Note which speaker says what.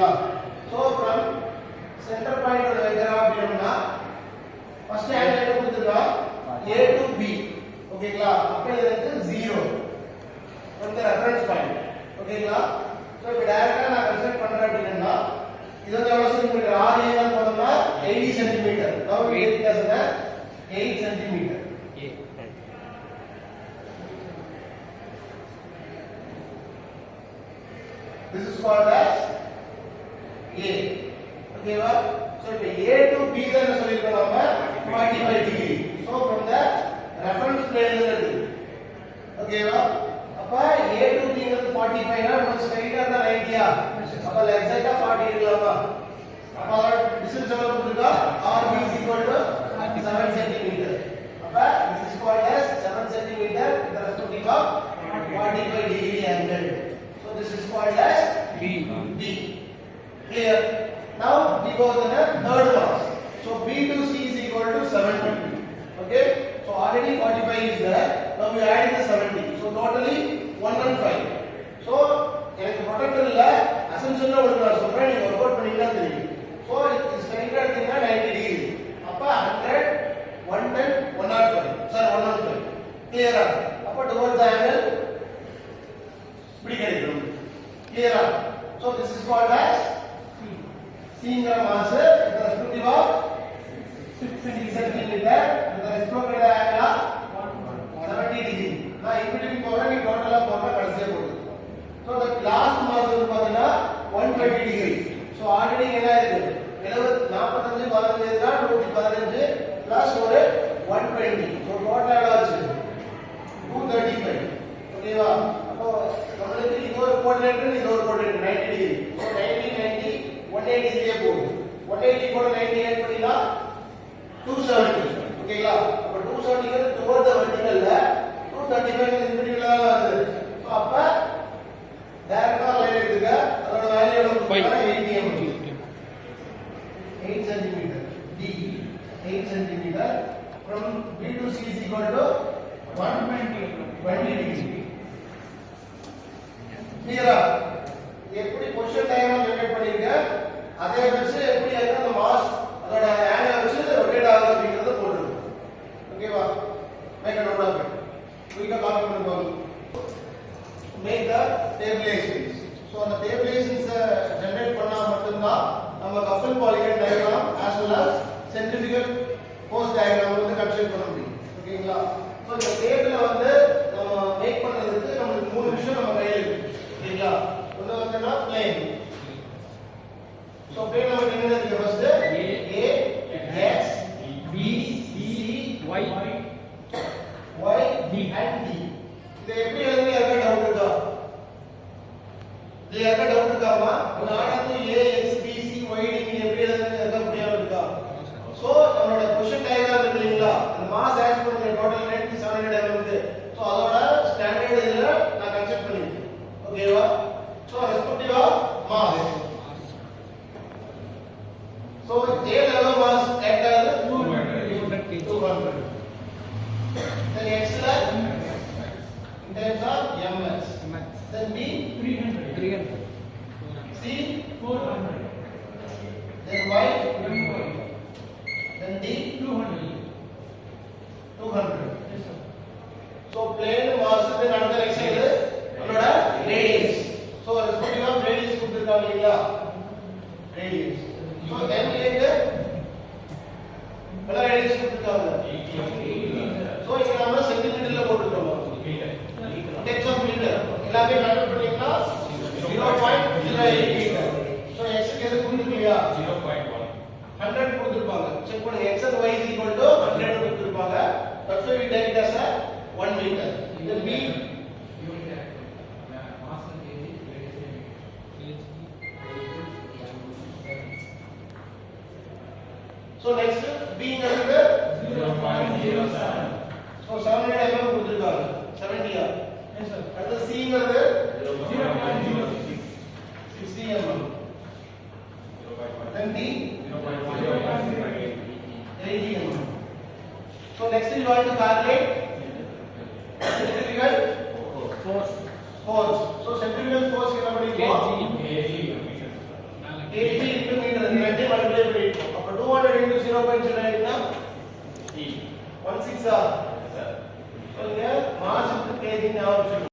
Speaker 1: So from center point ஓட வைக்கிறா அப்படினா first angle என்ன கொடுத்திருக்கா A to B ஓகேங்களா அப்ப இது வந்து 0 from the reference point ஓகேங்களா சோ இப்போ டைரக்டா நான் கன்ஸ்ட்ரக்ட் பண்றேன் அப்படினா இது வந்து எவ்வளவு சென்டிமீட்டர் r ஏ போடுறோம்னா 80 centimetre now we take it as 8 centimetre this is called as A ஓகேவா சோ இப்போ A to B தான் என்ன சொல்லிருக்கோம் நாம 45 degree so from the reference plane ல இருந்து ஓகேவா அப்ப A to B ங்கிறது 45 னா நம்ம ஸ்ட்ரைட்டா தான் 90 ஆ அப்ப லெஃப்ட் சைடா 40 இருக்கலாமா அப்ப டிஸ்டன்ஸ் எவ்வளவு கொடுத்திருக்கா RB 7 cm அப்ப this is called as 7 cm with the respective of 45 degree angle so this is called as B clear now we go to the third mass so B to C is equal to 70 okay so already 45 is there now we add the 70 so totally 115 so எனக்கு protector இல்ல அசம்ப்ஷன்ல உங்களுக்கு நான் சொல்றேன் நீங்க work out பண்ணீங்கன்னா தெரியும் so இது ஸ்ட்ரைட்டா எடுத்தீங்கன்னா 90 டிகிரி அப்ப 100 110 105 சார் 115 கிளியரா அப்ப டுவர்ட்ஸ் தி ஆங்கிள் இப்படி கிடைக்கும் கிளியரா so this is called as C ங்கிற mass with respective of 6 cm with the reciprocal angle of 70 degree நான் இப்படி போறேன் நீ டோட்டலா போறேன் கடைசியா போகுது so the last mass வந்து பாத்தீங்கன்னா 120 degree so already என்ன இருக்கு 45 15 தான் 115 plus ஒரு 120 so total எவ்வளவு ஆச்சு 235 ஓகேவா அப்போ நம்மளுக்கு இது ஒரு கோஆர்டினேட் இது ஒரு கோஆர்டினேட் 90 டிகிரி so 90 90 180 டிகிரியே போகுது 180 கூட 90 ஆட் பண்ணினா 270 ஓகேங்களா அப்ப 270 க்கு toward the vertical ல 235 க்கு இன்பிடியூல வருது so அப்ப டைரக்டா லைன் எடுத்துக்க அதோட வேல்யூ எவ்வளவு 80 mm 8 cm D 8 cm from B to C is equal to 120 degree clear எப்படி பொசிஷன் டயகிராம் ஜெனரேட் பண்ணிருக்க அதே வச்சு எப்படி அந்த மாஸ் அதோட ஆங்கிள் வச்சு ரொட்டேட் ஆகுது அப்படிங்கறத போட்டுருக்கோம் ஓகேவா make a note of it குயிக்கா காப்பி பண்ணுங்க மேக் தி டேபிளைசேஷன்ஸ் சோ அந்த டேபிளைசேஷன்ஸ் ஜெனரேட் பண்ணா மட்டும் தான் நம்ம couple polygon diagram as well as centrifugal force diagram வந்து கன்ஸ்ட்ரக்ட் பண்ண முடியும் ஓகேங்களா சோ இந்த டேபிள வந்து நம்ம மேக் பண்றதுக்கு நமக்கு மூணு விஷயம் நம்ம கையில இருக்கு ஓகேங்களா ஒன்னு வந்து பிளேன் சோ பிளேன் நமக்கு என்ன இருக்கு first A X B C Y D and D இது எப்படி எழுதுங்க யாருக்கா டவுட் இருக்கா இது யாருக்கா டவுட் இருக்காமா நாளைக்கு A X B C Y D நீங்க எப்படி எழுதுங்க யாருக்கா புரியாம இருக்கா சோ நம்மளோட பொசிஷன் டயகிராம் இருக்கு இல்லீங்களா அந்த மாஸ் ஆட் பண்ணி டோட்டல் 9700 mm இருக்கு சோ அதோட ஸ்டாண்டர்ட் இதுல நான் கன்செப்ட் பண்ணிருக்கேன் ஓகேவா so respective of mass so A level mass act as 200 then X la in terms of ms then B 300 C 400 then Y then D 200 yes sir so plane mass then another next is நம்மளோட radius so respective of radius கொடுத்திருக்காங்க இல்லையா radius so then like பல radius கொடுத்திருக்காங்க so இங்க நாம சென்டிமீட்டர்ல போட்டுட்டோம் டெக்ஸ் of metre எல்லாமே convert பண்ணீங்கன்னா 0.08 மீட்டர் so x க்கு எது கொடுத்திருக்கீங்க 0.1 100 கொடுத்திருப்பாங்க செக் பண்ணுங்க x and y is equal to 100 கொடுத்திருப்பாங்க that's why we take it as a 1 meter then b so next b ங்கிறது 0.07 so 700 mm கொடுத்திருக்காங்க 70 ஆ yes sir அடுத்து c ங்கிறது 0.06 60 mm then d 80 mm so next you want to calculate centrifugal force so centrifugal force என்ன பண்ணிருக்கோம் kg kg into meter இந்த ரெண்டையும் multiply பண்ணிட்டோம். அப்ப 200 into 0.09 னா 16 ஆ? சோ இங்க மாஸ் into kg ஞாபகம் வச்சுக்கணும்.